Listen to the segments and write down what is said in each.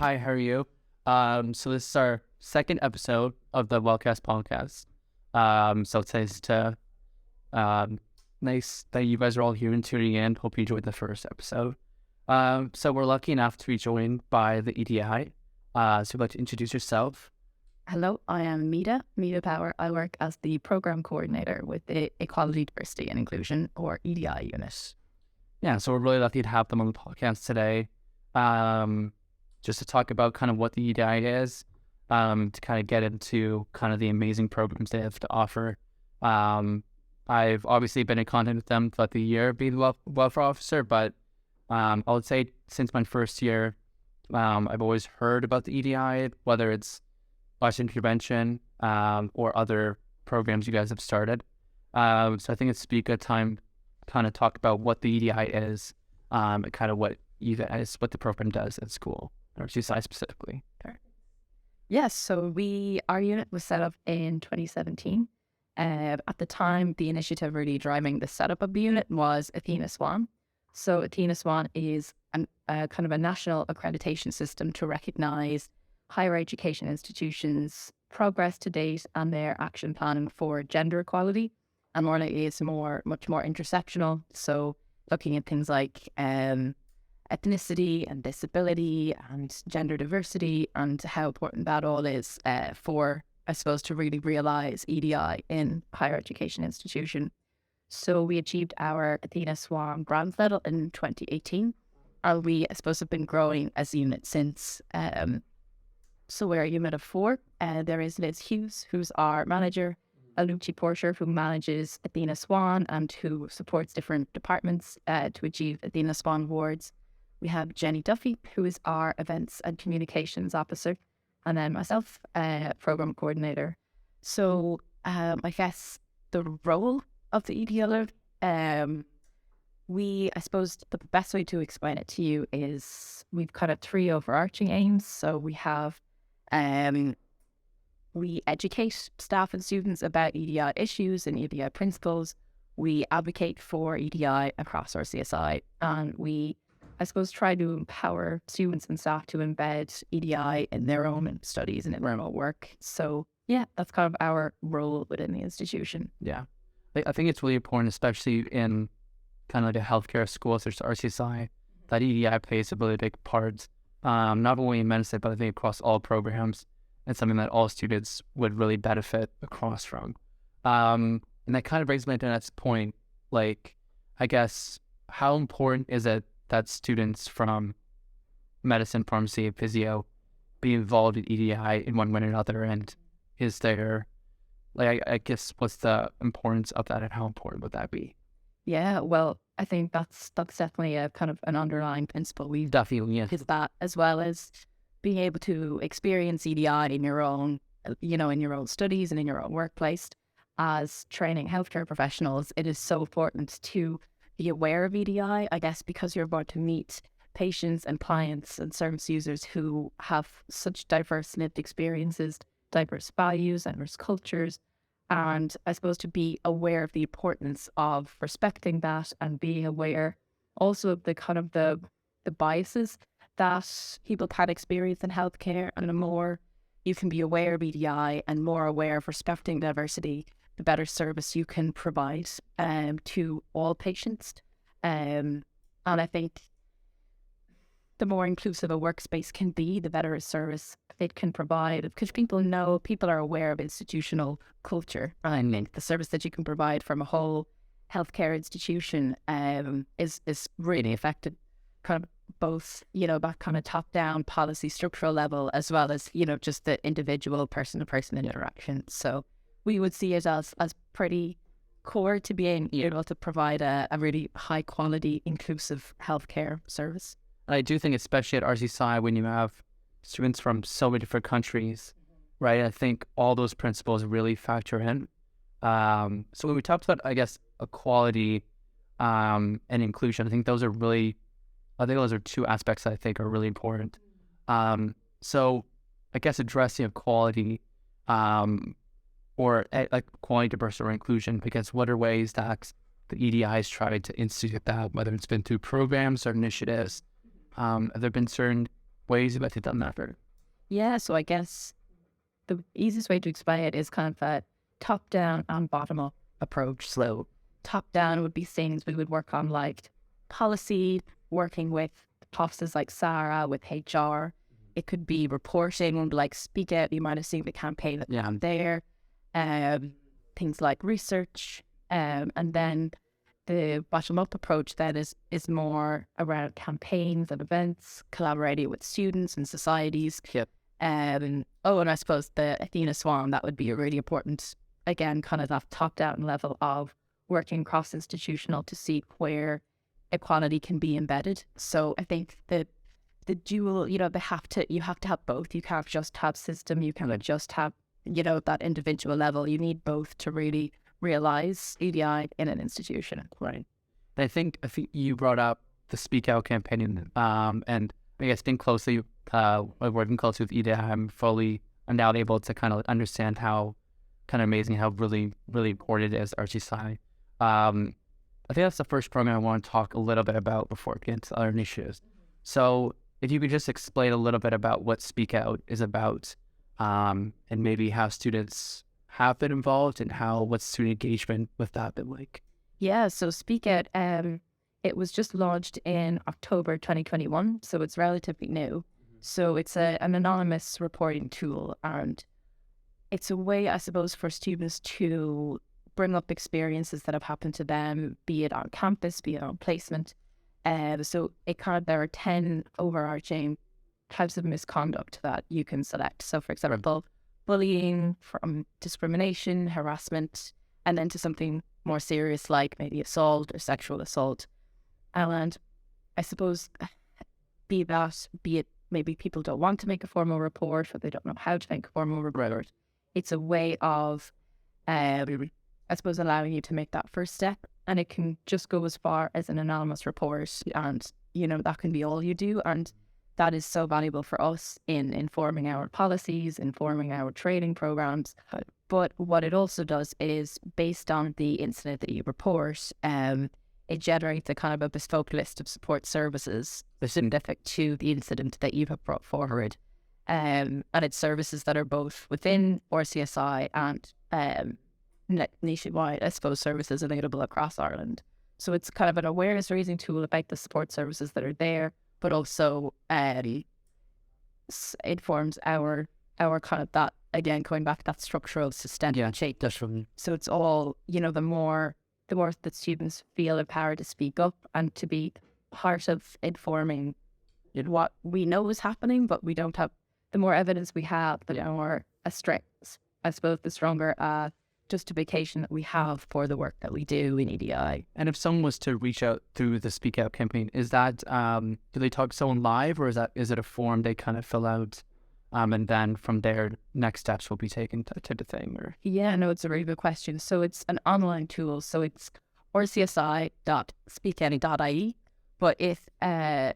Hi, how are you? So this is our second episode of the Wellcast podcast. So it's nice that you guys are all here and tuning in. Hope you enjoyed the first episode. So we're lucky enough to be joined by the EDI. So you'd like to introduce yourself? Hello, I am Mita Power. I work as the program coordinator with the Equality, Diversity and Inclusion, or EDI unit. Yeah, so we're really lucky to have them on the podcast today. Just to talk about kind of what the EDI is, to kind of get into kind of the amazing programs they have to offer. I've obviously been in contact with them throughout the year being the welfare officer, but I would say since my first year, I've always heard about the EDI, whether it's watch intervention or other programs you guys have started. So I think it'd be a good time to kind of talk about what the EDI is and kind of what the program does at school, or RCSI specifically. Yes, so our unit was set up in 2017. At the time, the initiative really driving the setup of the unit was Athena Swan. So Athena Swan is kind of a national accreditation system to recognise higher education institutions' progress to date and their action planning for gender equality. And one is much more intersectional. So looking at things like ethnicity and disability and gender diversity and how important that all is for, I suppose, to really realise EDI in higher education institution. So we achieved our Athena Swan grant level in 2018, and we, I suppose, have been growing as a unit since. So we're a unit of 4. There is Liz Hughes, who's our manager, Aluchi Porter, who manages Athena Swan and who supports different departments to achieve Athena Swan awards. We have Jenny Duffy, who is our events and communications officer, and then myself, program coordinator. So I guess the role of the EDLer, I suppose the best way to explain it to you is we've kind of 3 overarching aims. So we have we educate staff and students about EDI issues and EDI principles. We advocate for EDI across RCSI, and we, I suppose, try to empower students and staff to embed EDI in their own studies and in their own work. So yeah, that's kind of our role within the institution. Yeah, I think it's really important, especially in kind of like a healthcare school such as RCSI, that EDI plays a really big part, not only in medicine, but I think across all programs, and something that all students would really benefit across from. And that kind of brings me to the next point, like, I guess, how important is it that students from medicine, pharmacy, and physio be involved in EDI in one way or another? And is there, like, I guess, what's the importance of that and how important would that be? Yeah, well, I think that's definitely a kind of an underlying principle. We've Definitely, yeah. is that, as well as being able to experience EDI in your own, in your own studies and in your own workplace. As training healthcare professionals, it is so important to be aware of EDI, I guess, because you're about to meet patients and clients and service users who have such diverse lived experiences, diverse values, diverse cultures. And I suppose to be aware of the importance of respecting that and being aware also of the kind of the biases that people can experience in healthcare, and the more you can be aware of EDI and more aware of respecting diversity, the better service you can provide to all patients. And I think the more inclusive a workspace can be, the better a service it can provide, because people are aware of institutional culture. I think the service that you can provide from a whole healthcare institution is really effective, kind of both, that kind of top-down policy structural level, as well as, just the individual person-to-person interaction. So we would see it as pretty core to being able to provide a really high-quality, inclusive healthcare service. And I do think, especially at RCSI, when you have students from so many different countries, right, I think all those principles really factor in. So when we talked about, I guess, equality and inclusion, I think those are 2 aspects that I think are really important. So I guess addressing equality or like equality, diversity, or inclusion, because what are ways that the EDI has tried to institute that, whether it's been through programs or initiatives? Have there been certain ways that you've done that? Yeah, so I guess the easiest way to explain it is kind of a top-down and bottom-up approach. So top-down would be things we would work on like policy, working with offices like Sarah, with HR. It could be reporting, like Speak Out. You might have seen the campaign that's on there. Things like research. And then the bottom-up approach then is more around campaigns and events, collaborating with students and societies. Yep. And I suppose the Athena Swarm, that would be a really important, again, kind of that top-down level of working cross-institutional to see where equality can be embedded. So I think that the dual, you have to have both. You can't just have system. You can't just have, that individual level. You need both to really realize EDI in an institution. Right. I think you brought up the Speak Out campaign, and I guess working closely with EDI, I'm now able to kind of understand how kind of amazing, how really, really important it is, RCSI. I think that's the first program I want to talk a little bit about before we get into other initiatives. So if you could just explain a little bit about what Speak Out is about, and maybe how students have been involved and what's student engagement with that been like? Yeah, so Speak Out, it was just launched in October 2021, so it's relatively new. So it's an anonymous reporting tool, and it's a way, I suppose, for students to bring up experiences that have happened to them, be it on campus, be it on placement. So there are 10 overarching types of misconduct that you can select. So, for example, bullying, from discrimination, harassment, and then to something more serious like maybe assault or sexual assault. And I suppose, be it maybe people don't want to make a formal report or they don't know how to make a formal report. It's a way of, I suppose, allowing you to make that first step. And it can just go as far as an anonymous report, and, that can be all you do. And that is so valuable for us in informing our policies, informing our training programs. But what it also does is, based on the incident that you report, it generates a kind of a bespoke list of support services specific to the incident that you have brought forward. And it's services that are both within RCSI and nationwide, I suppose, services available across Ireland. So it's kind of an awareness raising tool about the support services that are there, but also informs our kind of that, again, going back to that structural systemic shape. So it's all, the more that students feel empowered to speak up and to be part of informing what we know is happening, but we don't have, the more evidence we have, the more I suppose, the stronger justification that we have for the work that we do in EDI. And if someone was to reach out through the Speak Out campaign, is that, do they talk to someone live, or is it a form they kind of fill out, and then from there, next steps will be taken, type of thing? Or? Yeah, no, it's a really good question. So it's an online tool. So it's rcsi.speakany.ie, but the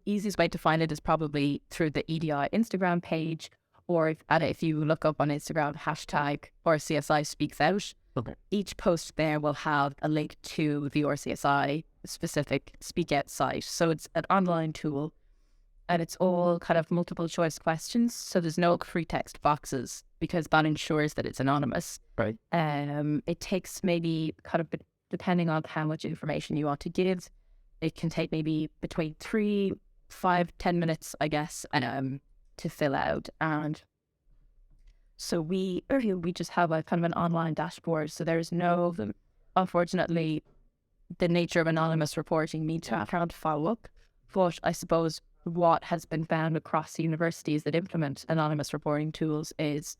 easiest way to find it is probably through the EDI Instagram page, or if you look up on Instagram, hashtag RCSI Speaks Out. Okay. Each post there will have a link to the RCSI specific Speak Out site. So it's an online tool, and it's all kind of multiple choice questions. So there's no free text boxes, because that ensures that it's anonymous. Right. It takes maybe kind of, depending on how much information you want to give, it can take maybe between 3, 5, 10 minutes, I guess, to fill out. And so we just have a kind of an online dashboard. So there's no, unfortunately, the nature of anonymous reporting means to have to follow up. But I suppose what has been found across the universities that implement anonymous reporting tools is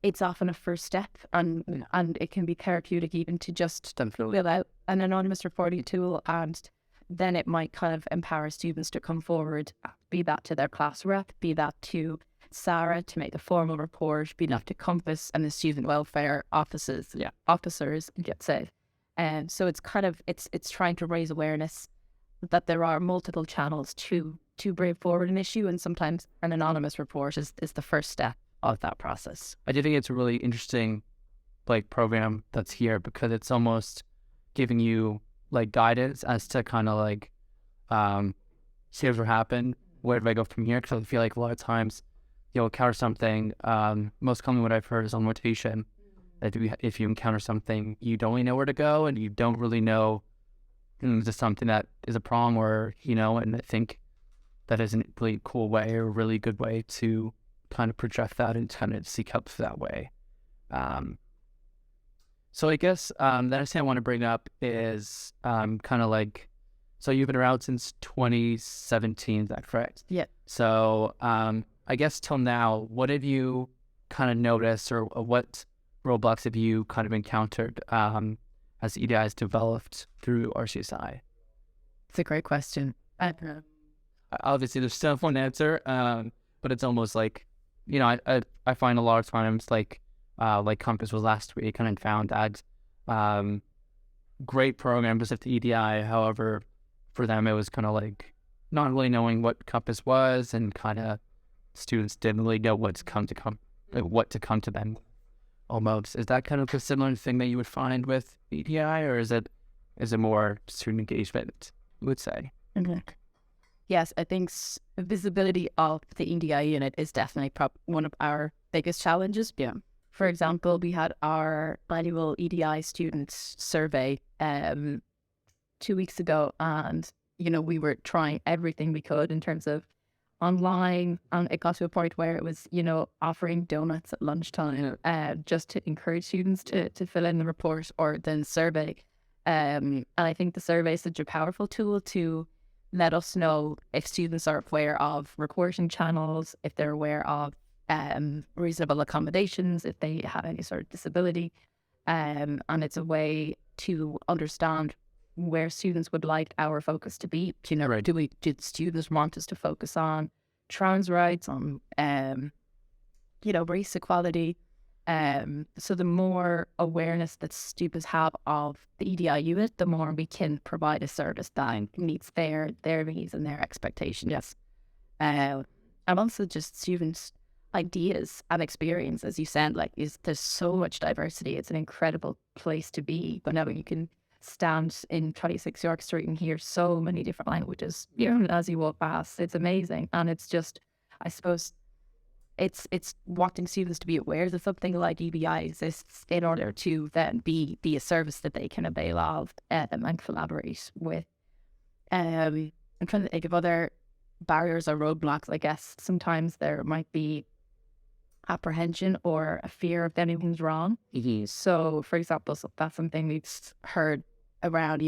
it's often a first step, and it can be therapeutic even to just fill out an anonymous reporting tool, and then it might kind of empower students to come forward, be that to their class rep, be that to Sarah to make a formal report, be that to Compass and the student welfare officers, let's say. And so it's kind of, it's trying to raise awareness that there are multiple channels to bring forward an issue, and sometimes an anonymous report is the first step of that process. I do think it's a really interesting program that's here, because it's almost giving you guidance as to kind of here's what happened, where do I go from here? Because I feel like a lot of times you'll encounter something. Most commonly, what I've heard is on rotation. That if you encounter something, you don't really know where to go, and you don't really know is this something that is a problem, or And I think that is a really cool way, or a really good way to kind of project that and kind of seek help that way. So I guess the next thing I want to bring up is kind of like, so you've been around since 2017, is that correct? Yeah. So I guess till now, what have you kind of noticed, or what roadblocks have you kind of encountered as EDI has developed through RCSI? It's a great question. Obviously, there's still one answer, but it's almost like, I find a lot of times like Compass was last week, and I found that great programs at the EDI. However, for them, it was kind of like not really knowing what Compass was, and kind of students didn't really know what to come to them. Almost, is that kind of a similar thing that you would find with EDI, or is it more student engagement, you would say? Yes, I think visibility of the EDI unit is definitely one of our biggest challenges. Yeah. For example, we had our annual EDI students survey 2 weeks ago, and we were trying everything we could in terms of online, and it got to a point where it was offering donuts at lunchtime just to encourage students to fill in the report or then survey. And I think the survey is such a powerful tool to let us know if students are aware of reporting channels, if they're aware of reasonable accommodations, if they have any sort of disability. And it's a way to understand where students would like our focus to be. Right. Do students want us to focus on trans rights, on race equality? So the more awareness that students have of the EDI unit, the more we can provide a service that meets their needs and their expectations. Yes. And also just students' ideas and experience, as you said, there's so much diversity. It's an incredible place to be. But now you can stand in 26 York Street and hear so many different languages, as you walk past. It's amazing. And it's just, I suppose, it's wanting students to be aware that something like EDI exists in order to then be a service that they can avail of and collaborate with. I'm trying to think of other barriers or roadblocks. I guess sometimes there might be apprehension or a fear of anything's wrong. Mm-hmm. So, for example, that's something we've heard around,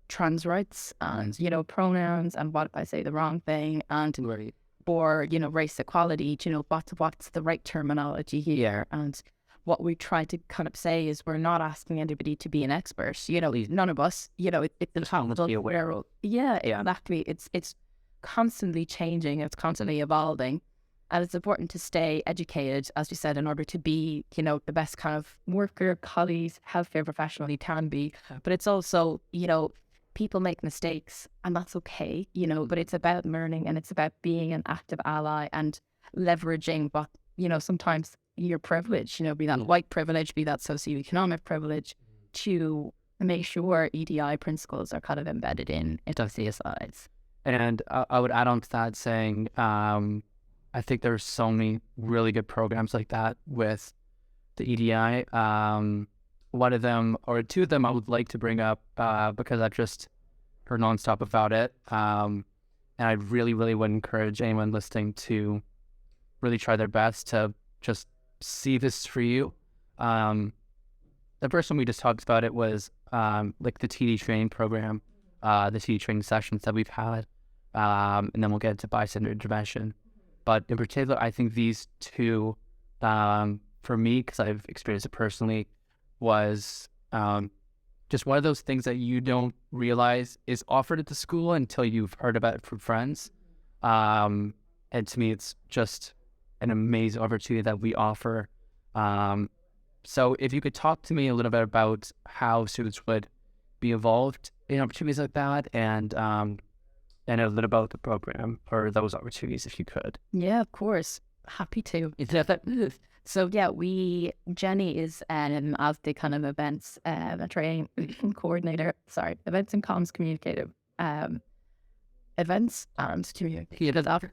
trans rights and, pronouns, and what if I say the wrong thing, and Right. or, race equality, what's the right terminology here. And what we try to kind of say is we're not asking anybody to be an expert, none of us, it's Let's be aware. Yeah, exactly. It's constantly changing, it's constantly evolving. And it's important to stay educated, as you said, in order to be, the best kind of worker, colleague, healthcare professional you can be. But it's also, people make mistakes, and that's okay, but it's about learning, and it's about being an active ally and leveraging what, sometimes your privilege, be that white privilege, be that socioeconomic privilege, to make sure EDI principles are kind of embedded into CSIs. And I would add on to that saying, I think there's so many really good programs like that with the EDI. One of them, or two of them, I would like to bring up because I've just heard nonstop about it. And I really, really would encourage anyone listening to really try their best to just see this for you. The first one we just talked about it was like the TD training program, the TD training sessions that we've had. And then we'll get into bystander intervention. But in particular, I think these two, for me, because I've experienced it personally, was just one of those things that you don't realize is offered at the school until you've heard about it from friends. And to me, it's just an amazing opportunity that we offer. So if you could talk to me a little bit about how students would be involved in opportunities like that, and a little about the program or those opportunities, if you could. Yeah, of course. Happy to. So yeah, Jenny is as the kind of events training coordinator, events and comms communicator. events and community that.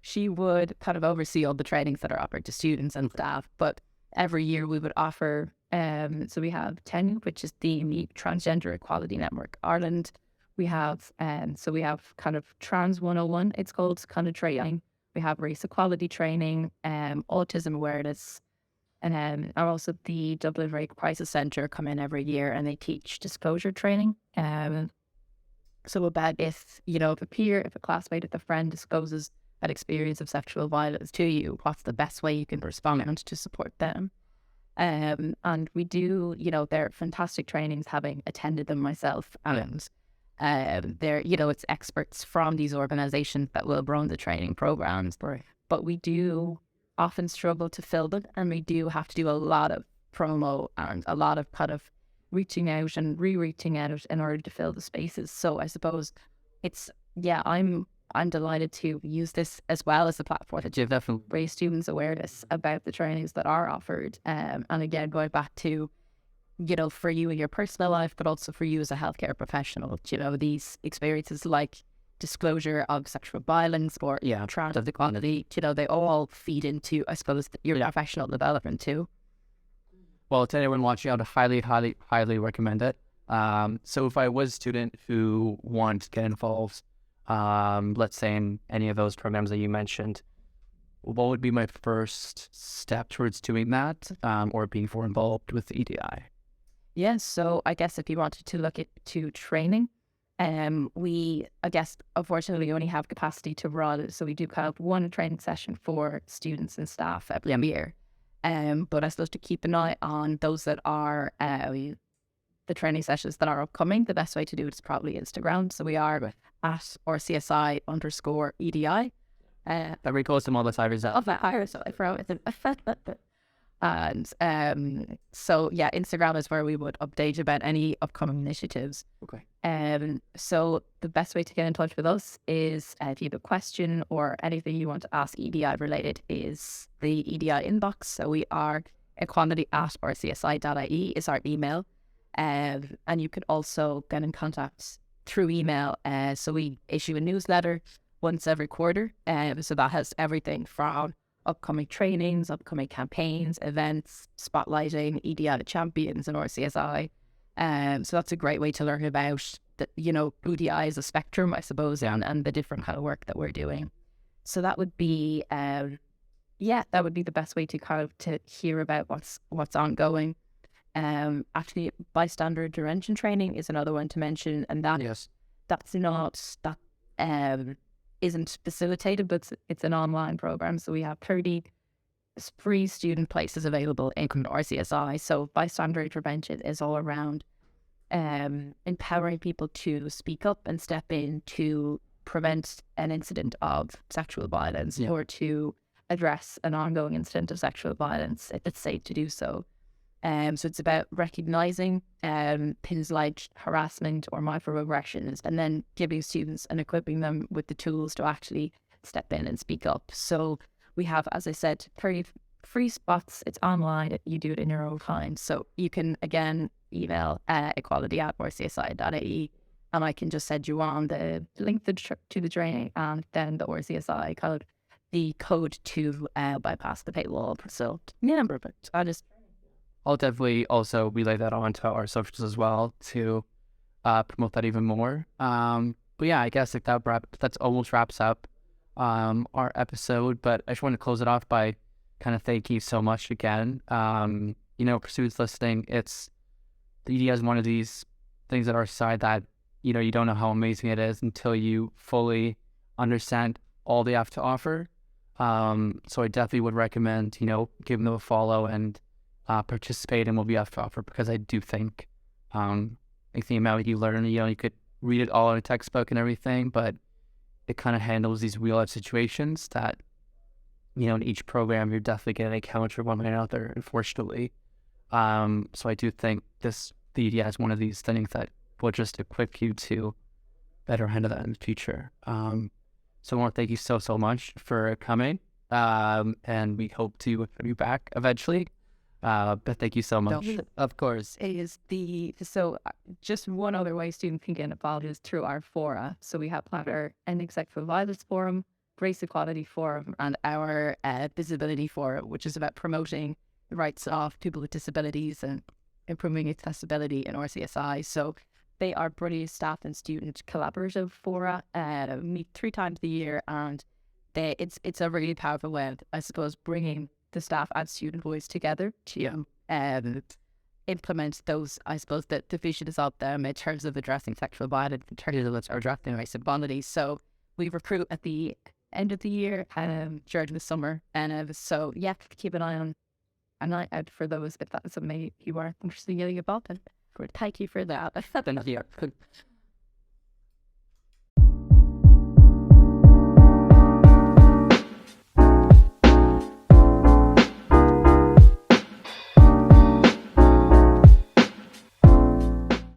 She would kind of oversee all the trainings that are offered to students and staff. But every year we would offer, so we have TEN, which is the Transgender Equality Network Ireland. We have, so we have kind of Trans 101, it's called, kind of training. We have race equality training, autism awareness, and also the Dublin Rape Crisis Centre come in every year and they teach disclosure training. So about if a peer, if a classmate, if a friend discloses an experience of sexual violence to you, what's the best way you can respond to support them? And we do, they're fantastic trainings, having attended them myself. And they're, it's experts from these organizations that will run the training programs. Right. But we do often struggle to fill them, and we do have to do a lot of promo and a lot of kind of reaching out and reaching out in order to fill the spaces. So I suppose it's, I'm delighted to use this as well as a platform to definitely raise students' awareness about the trainings that are offered. And again, going back to, for you in your personal life, but also for you as a healthcare professional, these experiences like disclosure of sexual violence or trans equality, they all feed into, I suppose, your professional development too. Well, to anyone watching, I would highly, highly, highly recommend it. So if I was a student who wanted to get involved, let's say in any of those programs that you mentioned, what would be my first step towards doing that, or being more involved with the EDI? Yes, so I guess if you wanted to look to training, we, I guess, unfortunately only have capacity to run, so we do kind of one training session for students and staff every year. But I suppose to keep an eye on those that are the training sessions that are upcoming, the best way to do it is probably Instagram. So we are at RCSI_EDI. That recalls them all the time. And so Instagram is where we would update about any upcoming initiatives. Okay. So the best way to get in touch with us is if you have a question or anything you want to ask EDI related is the EDI inbox. So we are equality@rcsi.ie is our email. And you can also get in contact through email. So we issue a newsletter once every quarter. So that has everything from upcoming trainings, upcoming campaigns, events, spotlighting EDI champions and RCSI. So that's a great way to learn about EDI as a spectrum, I suppose, and the different kind of work that we're doing. So that would be, that would be the best way to kind of to hear about what's ongoing. Actually, bystander intervention training is another one to mention, and isn't facilitated, but it's an online program. So we have 30 free student places available in RCSI. So bystander intervention is all around empowering people to speak up and step in to prevent an incident of sexual violence or to address an ongoing incident of sexual violence if it's safe to do so. So it's about recognizing things like harassment or microaggressions, and then giving students and equipping them with the tools to actually step in and speak up. So we have, as I said, 30 free spots. It's online. You do it in your own time. So you can, again, email equality@rcsi.ie, and I can just send you on the link to the training and then the RCSI code, the code to bypass the paywall. So perfect. I'll definitely also relay that onto our socials as well to promote that even more. But yeah, I guess that's almost wraps up our episode. But I just want to close it off by kind of thank you so much again. For students listening, the EDI is one of these things at our side that you don't know how amazing it is until you fully understand all they have to offer. So I definitely would recommend giving them a follow and participate in what we have to offer, because I do think the amount you learn, you could read it all in a textbook and everything, but it kind of handles these real life situations that in each program you're definitely getting encounter one way or another, unfortunately. So I do think the EDI is one of these things that will just equip you to better handle that in the future. So I want to thank you so much for coming, and we hope to have you back eventually. But thank you so much. No, of course, just one other way students can get involved is through our fora. So we have our Ending Sexual Violence Forum, Race Equality Forum, and our Visibility Forum, which is about promoting the rights of people with disabilities and improving accessibility in RCSI. So they are brilliant staff and student collaborative fora, meet 3 times a year, and it's a really powerful way of, I suppose, bringing the staff and student voice together to implement those, I suppose, the visions of them in terms of addressing sexual violence, in terms of addressing race equality. So we recruit at the end of the year, during the summer, and so yeah, keep an eye out for those if that's something you are interested in getting involved in. Good, thank you for that. Thank you.